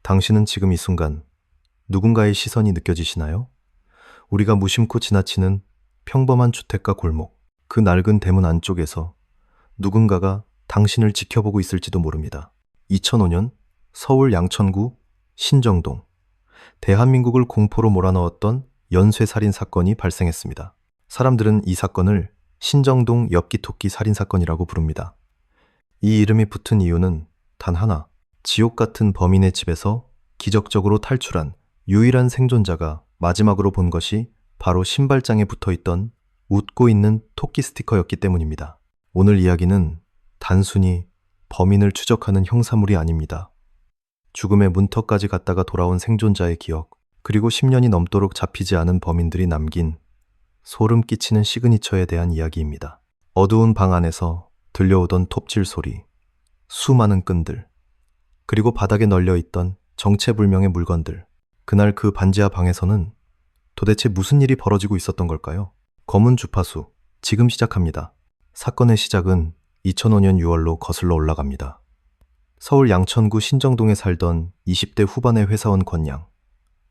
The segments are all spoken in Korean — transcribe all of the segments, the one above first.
당신은 지금 이 순간 누군가의 시선이 느껴지시나요? 우리가 무심코 지나치는 평범한 주택가 골목, 그 낡은 대문 안쪽에서 누군가가 당신을 지켜보고 있을지도 모릅니다. 2005년 서울 양천구 신정동, 대한민국을 공포로 몰아넣었던 연쇄살인 사건이 발생했습니다. 사람들은 이 사건을 신정동 엽기토끼 살인사건이라고 부릅니다. 이 이름이 붙은 이유는 단 하나, 지옥 같은 범인의 집에서 기적적으로 탈출한 유일한 생존자가 마지막으로 본 것이 바로 신발장에 붙어 있던 웃고 있는 토끼 스티커였기 때문입니다. 오늘 이야기는 단순히 범인을 추적하는 형사물이 아닙니다. 죽음의 문턱까지 갔다가 돌아온 생존자의 기억, 그리고 10년이 넘도록 잡히지 않은 범인들이 남긴 소름 끼치는 시그니처에 대한 이야기입니다. 어두운 방 안에서 들려오던 톱질 소리, 수많은 끈들, 그리고 바닥에 널려있던 정체불명의 물건들. 그날 그 반지하 방에서는 도대체 무슨 일이 벌어지고 있었던 걸까요? 검은 주파수, 지금 시작합니다. 사건의 시작은 2005년 6월로 거슬러 올라갑니다. 서울 양천구 신정동에 살던 20대 후반의 회사원 권양.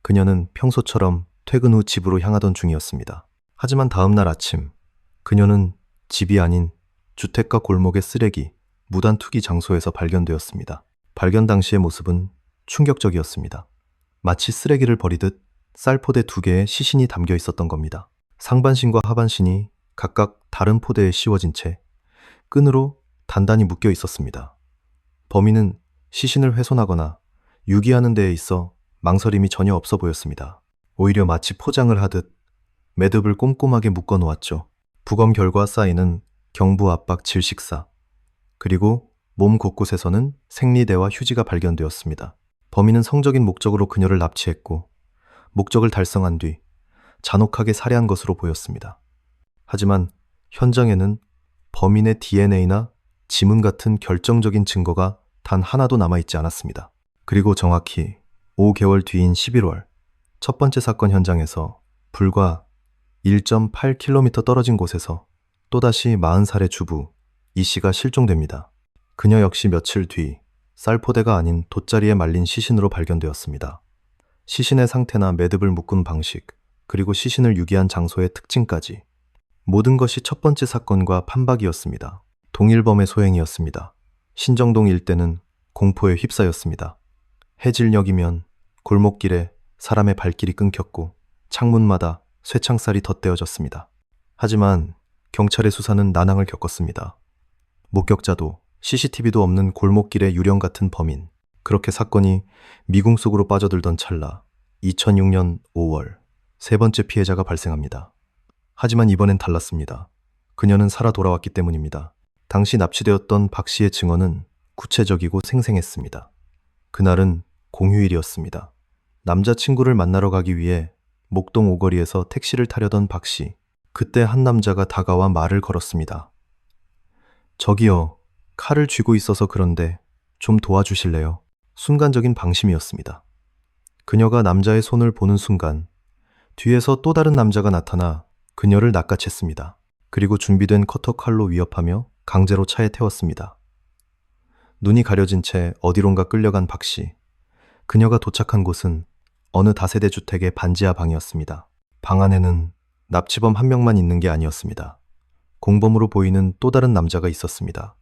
그녀는 평소처럼 퇴근 후 집으로 향하던 중이었습니다. 하지만 다음 날 아침, 그녀는 집이 아닌 주택가 골목의 쓰레기, 무단 투기 장소에서 발견되었습니다. 발견 당시의 모습은 충격적이었습니다. 마치 쓰레기를 버리듯 쌀포대 2개에 시신이 담겨 있었던 겁니다. 상반신과 하반신이 각각 다른 포대에 씌워진 채 끈으로 단단히 묶여 있었습니다. 범인은 시신을 훼손하거나 유기하는 데에 있어 망설임이 전혀 없어 보였습니다. 오히려 마치 포장을 하듯 매듭을 꼼꼼하게 묶어 놓았죠. 부검 결과 쌓이는 경부 압박 질식사, 그리고 몸 곳곳에서는 생리대와 휴지가 발견되었습니다. 범인은 성적인 목적으로 그녀를 납치했고 목적을 달성한 뒤 잔혹하게 살해한 것으로 보였습니다. 하지만 현장에는 범인의 DNA나 지문 같은 결정적인 증거가 단 하나도 남아있지 않았습니다. 그리고 정확히 5개월 뒤인 11월, 첫 번째 사건 현장에서 불과 1.8km 떨어진 곳에서 또다시 40살의 주부 이 씨가 실종됩니다. 그녀 역시 며칠 뒤 쌀포대가 아닌 돗자리에 말린 시신으로 발견되었습니다. 시신의 상태나 매듭을 묶은 방식, 그리고 시신을 유기한 장소의 특징까지 모든 것이 첫 번째 사건과 판박이었습니다. 동일범의 소행이었습니다. 신정동 일대는 공포에 휩싸였습니다. 해질녘이면 골목길에 사람의 발길이 끊겼고 창문마다 쇠창살이 덧대어졌습니다. 하지만 경찰의 수사는 난항을 겪었습니다. 목격자도 CCTV도 없는 골목길의 유령 같은 범인. 그렇게 사건이 미궁 속으로 빠져들던 찰나 2006년 5월 세 번째 피해자가 발생합니다. 하지만 이번엔 달랐습니다. 그녀는 살아 돌아왔기 때문입니다. 당시 납치되었던 박 씨의 증언은 구체적이고 생생했습니다. 그날은 공휴일이었습니다. 남자친구를 만나러 가기 위해 목동 오거리에서 택시를 타려던 박 씨. 그때 한 남자가 다가와 말을 걸었습니다. 저기요, 칼을 쥐고 있어서 그런데 좀 도와주실래요? 순간적인 방심이었습니다. 그녀가 남자의 손을 보는 순간 뒤에서 또 다른 남자가 나타나 그녀를 낚아챘습니다. 그리고 준비된 커터칼로 위협하며 강제로 차에 태웠습니다. 눈이 가려진 채 어디론가 끌려간 박 씨. 그녀가 도착한 곳은 어느 다세대 주택의 반지하 방이었습니다. 방 안에는 납치범 한 명만 있는 게 아니었습니다. 공범으로 보이는 또 다른 남자가 있었습니다.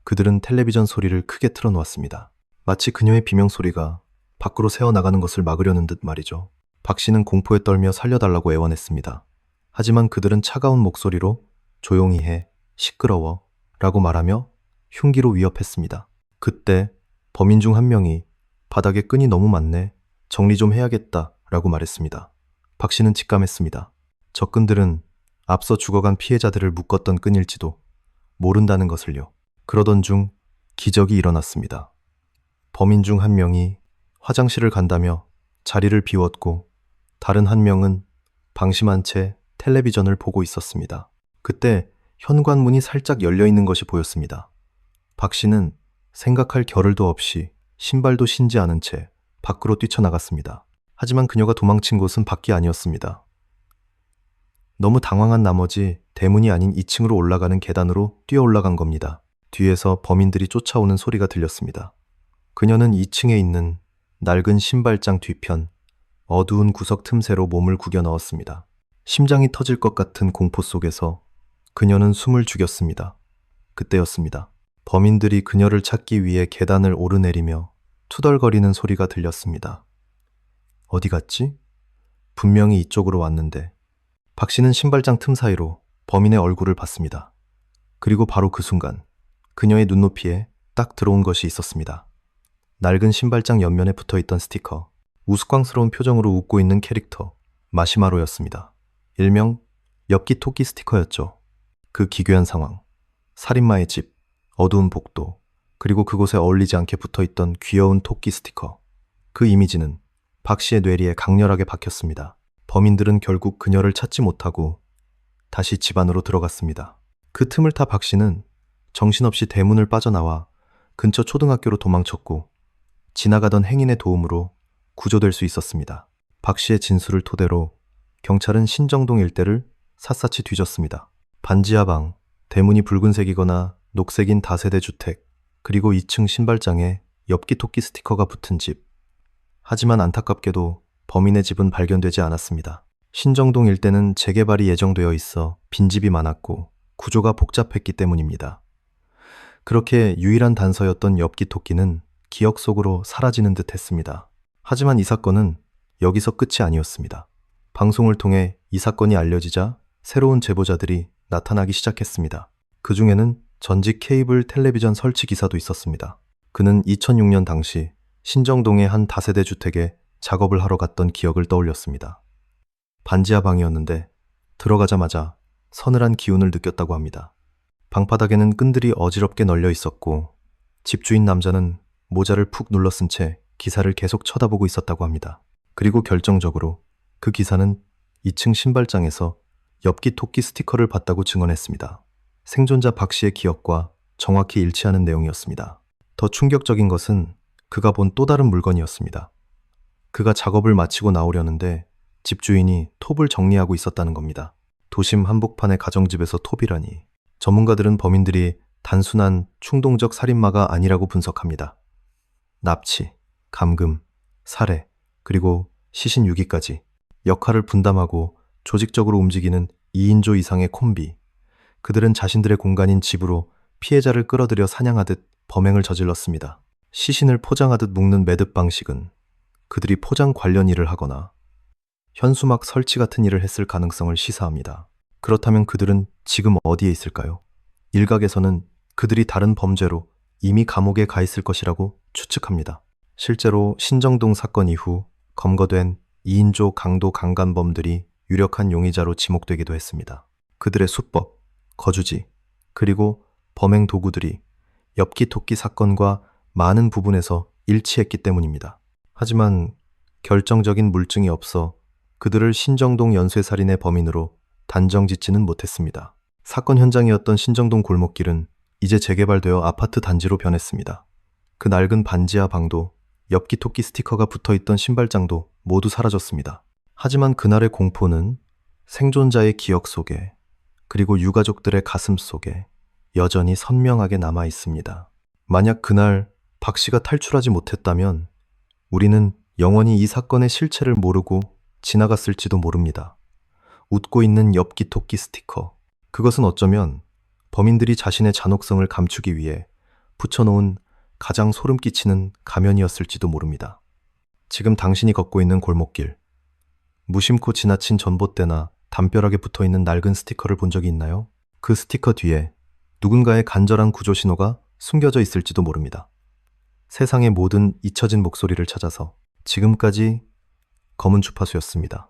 그들은 텔레비전 소리를 크게 틀어놓았습니다. 마치 그녀의 비명소리가 밖으로 새어나가는 것을 막으려는 듯 말이죠. 박 씨는 공포에 떨며 살려달라고 애원했습니다. 하지만 그들은 차가운 목소리로 조용히 해, 시끄러워 라고 말하며 흉기로 위협했습니다. 그때 범인 중 한 명이 바닥에 끈이 너무 많네, 정리 좀 해야겠다 라고 말했습니다. 박 씨는 직감했습니다. 저 끈들은 앞서 죽어간 피해자들을 묶었던 끈일지도 모른다는 것을요. 그러던 중 기적이 일어났습니다. 범인 중 한 명이 화장실을 간다며 자리를 비웠고 다른 한 명은 방심한 채 텔레비전을 보고 있었습니다. 그때 현관문이 살짝 열려 있는 것이 보였습니다. 박 씨는 생각할 겨를도 없이 신발도 신지 않은 채 밖으로 뛰쳐나갔습니다. 하지만 그녀가 도망친 곳은 밖이 아니었습니다. 너무 당황한 나머지 대문이 아닌 2층으로 올라가는 계단으로 뛰어 올라간 겁니다. 뒤에서 범인들이 쫓아오는 소리가 들렸습니다. 그녀는 2층에 있는 낡은 신발장 뒤편, 어두운 구석 틈새로 몸을 구겨 넣었습니다. 심장이 터질 것 같은 공포 속에서 그녀는 숨을 죽였습니다. 그때였습니다. 범인들이 그녀를 찾기 위해 계단을 오르내리며 투덜거리는 소리가 들렸습니다. 어디 갔지? 분명히 이쪽으로 왔는데. 박 씨는 신발장 틈 사이로 범인의 얼굴을 봤습니다. 그리고 바로 그 순간 그녀의 눈높이에 딱 들어온 것이 있었습니다. 낡은 신발장 옆면에 붙어있던 스티커, 우스꽝스러운 표정으로 웃고 있는 캐릭터, 마시마로였습니다. 일명 엽기 토끼 스티커였죠. 그 기괴한 상황, 살인마의 집, 어두운 복도, 그리고 그곳에 어울리지 않게 붙어있던 귀여운 토끼 스티커. 그 이미지는 박 씨의 뇌리에 강렬하게 박혔습니다. 범인들은 결국 그녀를 찾지 못하고 다시 집 안으로 들어갔습니다. 그 틈을 타 박 씨는 정신없이 대문을 빠져나와 근처 초등학교로 도망쳤고 지나가던 행인의 도움으로 구조될 수 있었습니다. 박 씨의 진술을 토대로 경찰은 신정동 일대를 샅샅이 뒤졌습니다. 반지하 방, 대문이 붉은색이거나 녹색인 다세대 주택, 그리고 2층 신발장에 엽기 토끼 스티커가 붙은 집. 하지만 안타깝게도 범인의 집은 발견되지 않았습니다. 신정동 일대는 재개발이 예정되어 있어 빈집이 많았고 구조가 복잡했기 때문입니다. 그렇게 유일한 단서였던 엽기 토끼는 기억 속으로 사라지는 듯 했습니다. 하지만 이 사건은 여기서 끝이 아니었습니다. 방송을 통해 이 사건이 알려지자 새로운 제보자들이 나타나기 시작했습니다. 그 중에는 전직 케이블 텔레비전 설치 기사도 있었습니다. 그는 2006년 당시 신정동의 한 다세대 주택에 작업을 하러 갔던 기억을 떠올렸습니다. 반지하 방이었는데 들어가자마자 서늘한 기운을 느꼈다고 합니다. 방바닥에는 끈들이 어지럽게 널려 있었고 집주인 남자는 모자를 푹 눌러쓴 채 기사를 계속 쳐다보고 있었다고 합니다. 그리고 결정적으로 그 기사는 2층 신발장에서 엽기 토끼 스티커를 봤다고 증언했습니다. 생존자 박 씨의 기억과 정확히 일치하는 내용이었습니다. 더 충격적인 것은 그가 본 또 다른 물건이었습니다. 그가 작업을 마치고 나오려는데 집주인이 톱을 정리하고 있었다는 겁니다. 도심 한복판의 가정집에서 톱이라니. 전문가들은 범인들이 단순한 충동적 살인마가 아니라고 분석합니다. 납치, 감금, 살해, 그리고 시신 유기까지 역할을 분담하고 조직적으로 움직이는 2인조 이상의 콤비. 그들은 자신들의 공간인 집으로 피해자를 끌어들여 사냥하듯 범행을 저질렀습니다. 시신을 포장하듯 묶는 매듭 방식은 그들이 포장 관련 일을 하거나 현수막 설치 같은 일을 했을 가능성을 시사합니다. 그렇다면 그들은 지금 어디에 있을까요? 일각에서는 그들이 다른 범죄로 이미 감옥에 가 있을 것이라고 추측합니다. 실제로 신정동 사건 이후 검거된 2인조 강도 강간범들이 유력한 용의자로 지목되기도 했습니다. 그들의 수법, 거주지, 그리고 범행 도구들이 엽기 토끼 사건과 많은 부분에서 일치했기 때문입니다. 하지만 결정적인 물증이 없어 그들을 신정동 연쇄살인의 범인으로 단정짓지는 못했습니다. 사건 현장이었던 신정동 골목길은 이제 재개발되어 아파트 단지로 변했습니다. 그 낡은 반지하 방도, 엽기 토끼 스티커가 붙어있던 신발장도 모두 사라졌습니다. 하지만 그날의 공포는 생존자의 기억 속에, 그리고 유가족들의 가슴 속에 여전히 선명하게 남아 있습니다. 만약 그날 박 씨가 탈출하지 못했다면 우리는 영원히 이 사건의 실체를 모르고 지나갔을지도 모릅니다. 웃고 있는 엽기 토끼 스티커. 그것은 어쩌면 범인들이 자신의 잔혹성을 감추기 위해 붙여놓은 가장 소름 끼치는 가면이었을지도 모릅니다. 지금 당신이 걷고 있는 골목길. 무심코 지나친 전봇대나 담벼락에 붙어있는 낡은 스티커를 본 적이 있나요? 그 스티커 뒤에 누군가의 간절한 구조 신호가 숨겨져 있을지도 모릅니다. 세상의 모든 잊혀진 목소리를 찾아서 지금까지 검은 주파수였습니다.